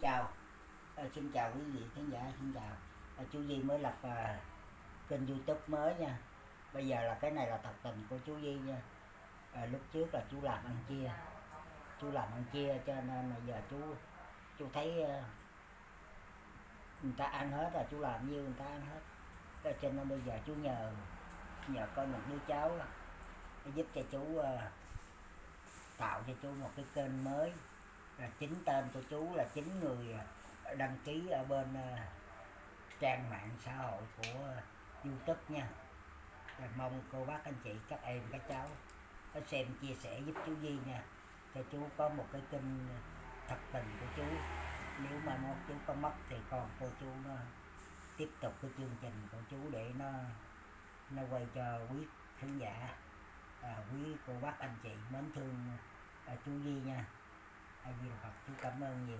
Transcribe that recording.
chào, xin chào quý vị khán giả, xin chào. Chú Duy mới lập kênh YouTube mới nha. Bây giờ là cái này là thật tình của chú Duy nha. Lúc trước là chú làm ăn chia cho nên là giờ chú thấy người ta ăn hết rồi, chú làm nhiêu người ta ăn hết. Cho nên bây giờ chú nhờ có một đứa cháu giúp cho chú tạo cho chú một cái kênh mới. Chính tên của chú là chính người đăng ký ở bên trang mạng xã hội của YouTube nha. Mong cô bác anh chị các em các cháu có xem chia sẻ giúp chú Duy nha, cho chú có một cái kênh thật tình của chú. Nếu mà chú có mất thì con cô chú nó tiếp tục cái chương trình của chú để nó quay cho quý khán giả, quý cô bác anh chị mến thương chú Duy nha. Ai Di Đà Phật, chú cảm ơn nhiều.